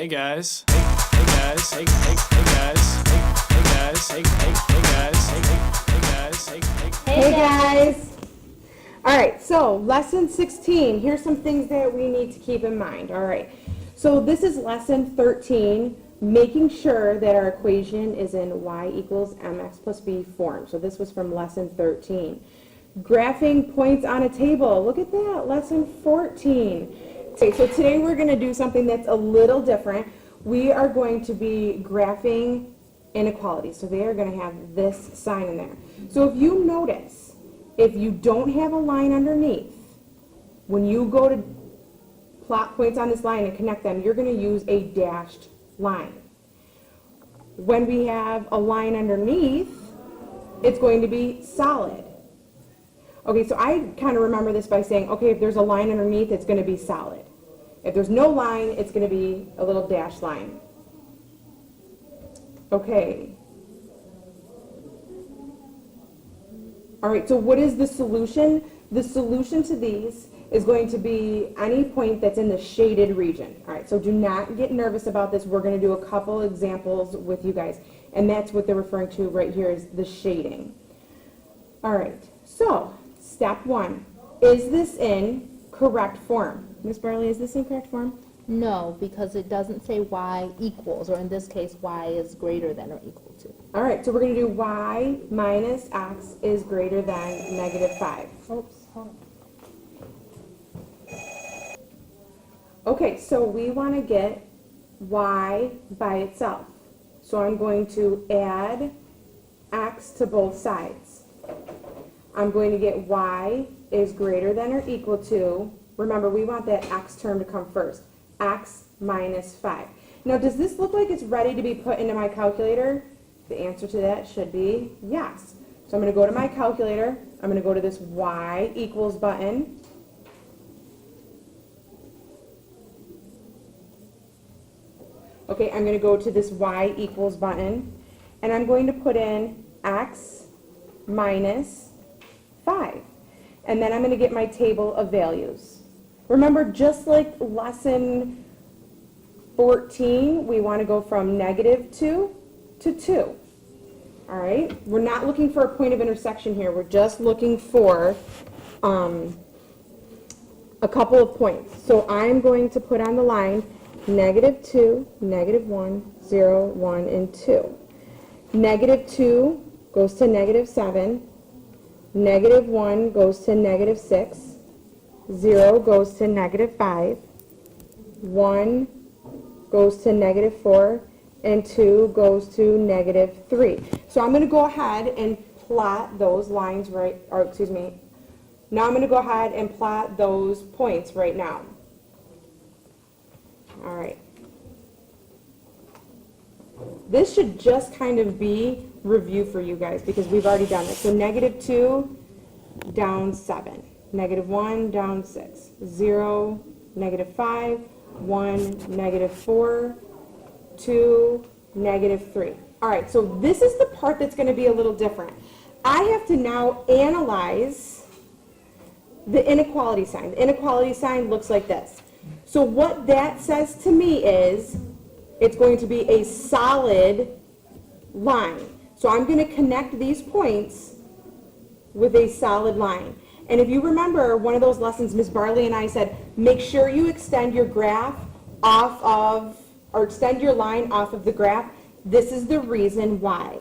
Hey guys. Hey guys. Hey guys. Hey guys. Hey guys. Hey guys. Hey guys! Alright, so lesson 16. Here's some things that we need to keep in mind. Alright, so this is lesson 13, making sure that our equation is in y equals mx plus b form. So this was from lesson 13. Graphing points on a table. Look at that, lesson 14. Okay, so today we're going to do something that's a little different. We are going to be graphing inequalities. So they are going to have this sign in there. So if you notice, if you don't have a line underneath, when you go to plot points on this line and connect them, you're going to use a dashed line. When we have a line underneath, it's going to be solid. Okay, so I kind of remember this by saying, okay, if there's a line underneath, it's going to be solid. If there's no line, it's going to be a little dashed line. Okay. All right, so what is the solution? The solution to these is going to be any point that's in the shaded region. All right, so do not get nervous about this. We're going to do a couple examples with you guys, and that's what they're referring to right here is the shading. All right, so step one, is this in correct form? Ms. Barley, is this in correct form? No, because it doesn't say y equals, or in this case, y is greater than or equal to. All right, so we're going to do y minus x is greater than negative 5. Oops, hold on. Okay, so we want to get y by itself. So I'm going to add x to both sides. I'm going to get y is greater than or equal to, remember we want that x term to come first, x minus 5. Now does this look like it's ready to be put into my calculator? The answer to that should be yes. So I'm going to go to my calculator, I'm going to go to this y equals button. Okay, I'm going to go to this y equals button, and I'm going to put in x minus 5. And then I'm going to get my table of values. Remember, just like lesson 14, we want to go from -2 to 2. All right? We're not looking for a point of intersection here. We're just looking for a couple of points. So I'm going to put on the line -2, -1, 0, 1, and 2. -2 goes to -7. -1 goes to -6. 0 goes to -5. 1 goes to -4. And 2 goes to -3. So I'm going to go ahead and plot those lines right, or excuse me. Now I'm going to go ahead and plot those points right now. All right. This should just kind of be review for you guys because we've already done it. So -2 down 7, -1 down 6, 0, -5, 1, -4, 2, -3. All right, so this is the part that's going to be a little different. I have to now analyze the inequality sign. The inequality sign looks like this. So what that says to me is it's going to be a solid line. So I'm going to connect these points with a solid line. And if you remember one of those lessons, Ms. Barley and I said, make sure you extend your graph off of, or extend your line off of the graph. This is the reason why.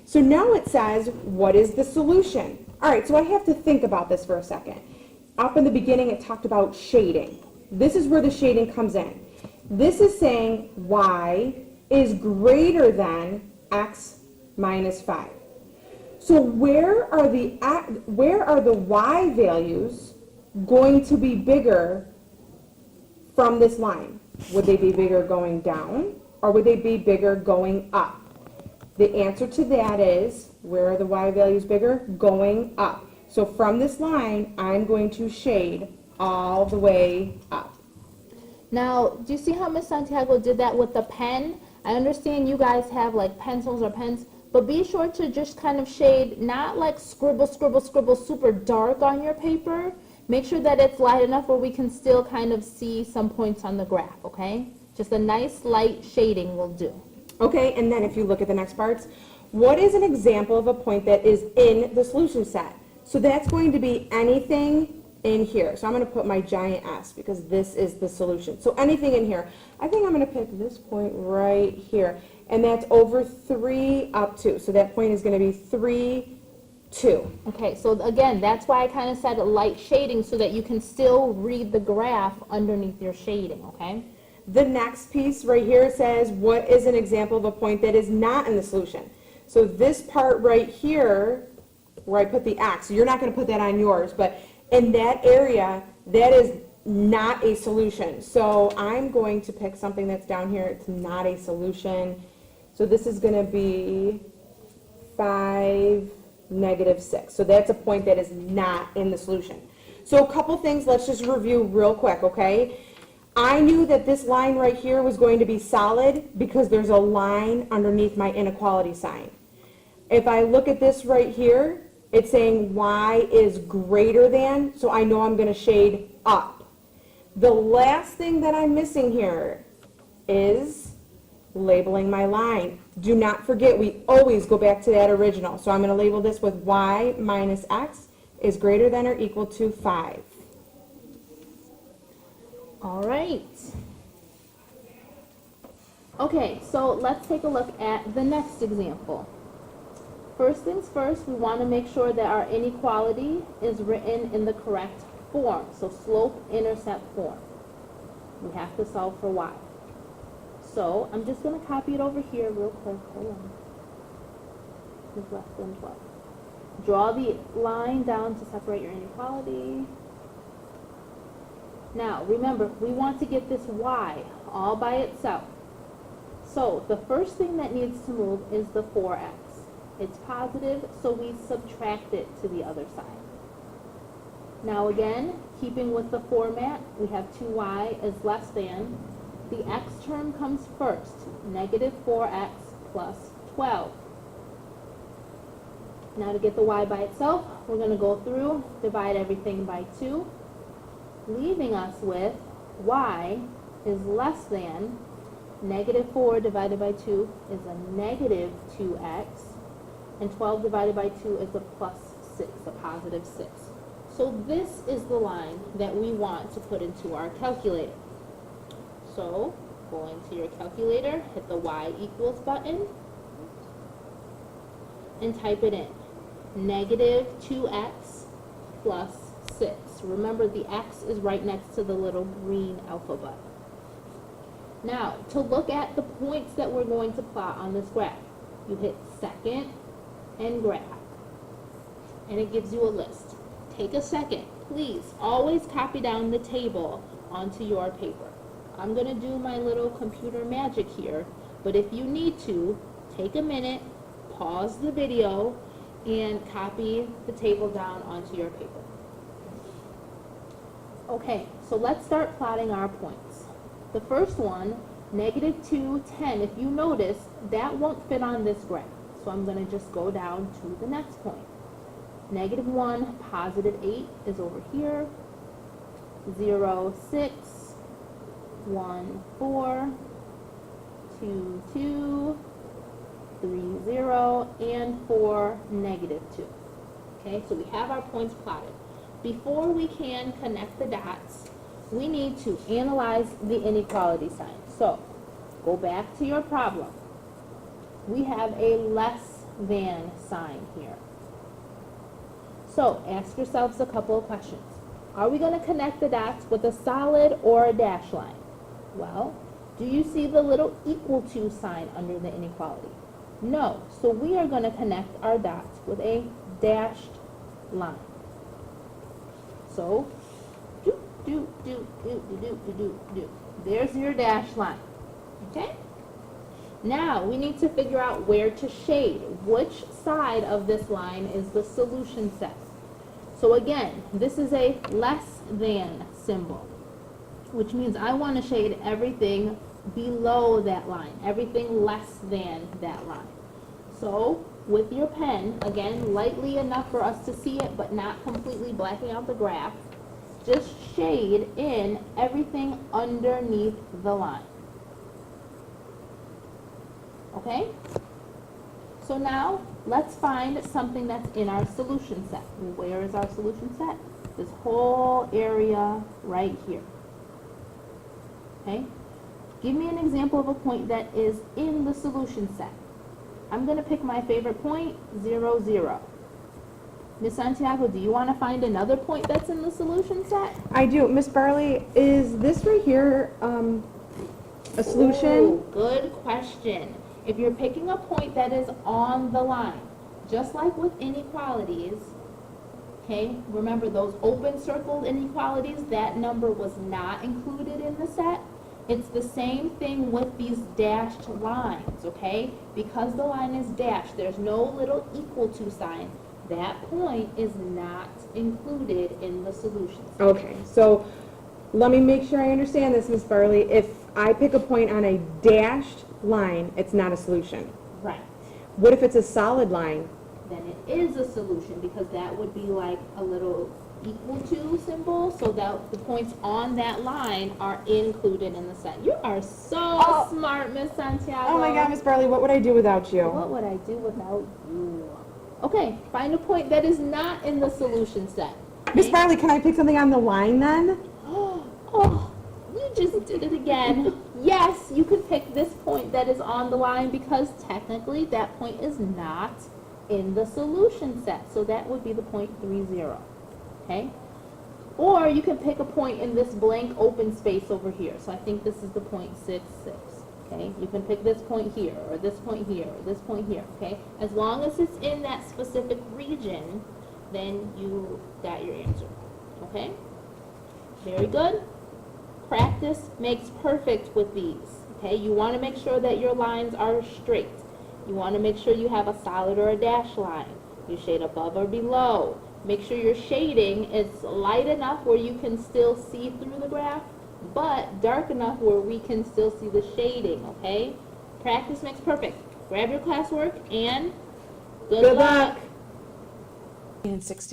So now it says, what is the solution? All right, so I have to think about this for a second. Up in the beginning, it talked about shading. This is where the shading comes in. This is saying y is greater than x minus 5. So where are the y values going to be bigger from this line? Would they be bigger going down or would they be bigger going up? The answer to that is, where are the y values bigger? Going up. So from this line, I'm going to shade all the way up. Now, do you see how Miss Santiago did that with the pen? I understand you guys have like pencils or pens, but be sure to just kind of shade, not like scribble, scribble, scribble super dark on your paper. Make sure that it's light enough where we can still kind of see some points on the graph, okay? Just a nice light shading will do. Okay, and then if you look at the next parts, what is an example of a point that is in the solution set? So that's going to be anything in here. So I'm going to put my giant S because this is the solution. So anything in here. I think I'm going to pick this point right here. And that's over 3 up 2. So that point is going to be 3, 2. Okay, so again, that's why I kind of said light shading so that you can still read the graph underneath your shading, okay? The next piece right here says, what is an example of a point that is not in the solution? So this part right here, where I put the X, you're not going to put that on yours, but in that area, that is not a solution. So I'm going to pick something that's down here. It's not a solution. So this is going to be 5, -6. So that's a point that is not in the solution. So a couple things, let's just review real quick, okay? I knew that this line right here was going to be solid because there's a line underneath my inequality sign. If I look at this right here, it's saying y is greater than, so I know I'm going to shade up. The last thing that I'm missing here is labeling my line. Do not forget, we always go back to that original. So I'm going to label this with y minus x is greater than or equal to 5. All right. Okay, so let's take a look at the next example. First things first, we want to make sure that our inequality is written in the correct form. So slope-intercept form. We have to solve for y. So I'm just going to copy it over here real quick. Hold on. Is less than 12. Draw the line down to separate your inequality. Now, remember, we want to get this y all by itself. So the first thing that needs to move is the 4x. It's positive, so we subtract it to the other side. Now again, keeping with the format, we have 2y is less than. The x term comes first, -4x plus 12. Now to get the y by itself, we're going to go through, divide everything by 2, leaving us with y is less than -4 divided by 2 is a -2x, and 12 divided by 2 is a plus 6, a positive 6. So this is the line that we want to put into our calculator. So go into your calculator, hit the y equals button, and type it in. -2x plus 6. Remember, the x is right next to the little green alphabet. Now, to look at the points that we're going to plot on this graph, you hit second and graph, and it gives you a list. Take a second. Please always copy down the table onto your paper. I'm going to do my little computer magic here, but if you need to, take a minute, pause the video, and copy the table down onto your paper. Okay, so let's start plotting our points. The first one, -2, 10. If you notice, that won't fit on this graph. So I'm going to just go down to the next point. -1, positive 8 is over here. 0, 6, 1, 4, 2, 2, 3, 0, and 4, -2. Okay, so we have our points plotted. Before we can connect the dots, we need to analyze the inequality sign. So, go back to your problem. We have a less than sign here. So, ask yourselves a couple of questions. Are we going to connect the dots with a solid or a dash line? Well, do you see the little equal to sign under the inequality? No. So we are going to connect our dots with a dashed line. So, there's your dashed line. Okay? Now, we need to figure out where to shade. Which side of this line is the solution set? So again, this is a less than symbol, which means I want to shade everything below that line, everything less than that line. So, with your pen, again, lightly enough for us to see it, but not completely blacking out the graph, just shade in everything underneath the line. Okay? So now, let's find something that's in our solution set. Where is our solution set? This whole area right here. Okay? Give me an example of a point that is in the solution set. I'm going to pick my favorite point, 0, 0. Ms. Santiago, do you want to find another point that's in the solution set? I do. Miss Barley, is this right here a solution? Ooh, good question. If you're picking a point that is on the line, just like with inequalities, okay, remember those open circled inequalities, that number was not included in the set. It's the same thing with these dashed lines, okay? Because the line is dashed, there's no little equal to sign. That point is not included in the solution set. Okay, so let me make sure I understand this, Miss Barley. If I pick a point on a dashed line, it's not a solution. Right. What if it's a solid line? Then it is a solution because that would be like a little equal to symbol so that the points on that line are included in the set. You are so smart, Miss Santiago. Oh my God, Miss Barley, what would I do without you? What would I do without you? Okay, find a point that is not in the solution set. Miss Barley, can I pick something on the line then? Oh, you just did it again. Yes, you could pick this point that is on the line because technically that point is not in the solution set. So that would be the point 3, 0. Okay? Or you can pick a point in this blank open space over here. So I think this is the point 6, 6. Okay? You can pick this point here, or this point here, or this point here. Okay? As long as it's in that specific region, then you got your answer. Okay? Very good. Practice makes perfect with these. Okay? You want to make sure that your lines are straight. You want to make sure you have a solid or a dash line. You shade above or below. Make sure your shading is light enough where you can still see through the graph, but dark enough where we can still see the shading, okay? Practice makes perfect. Grab your classwork and good luck. And 16.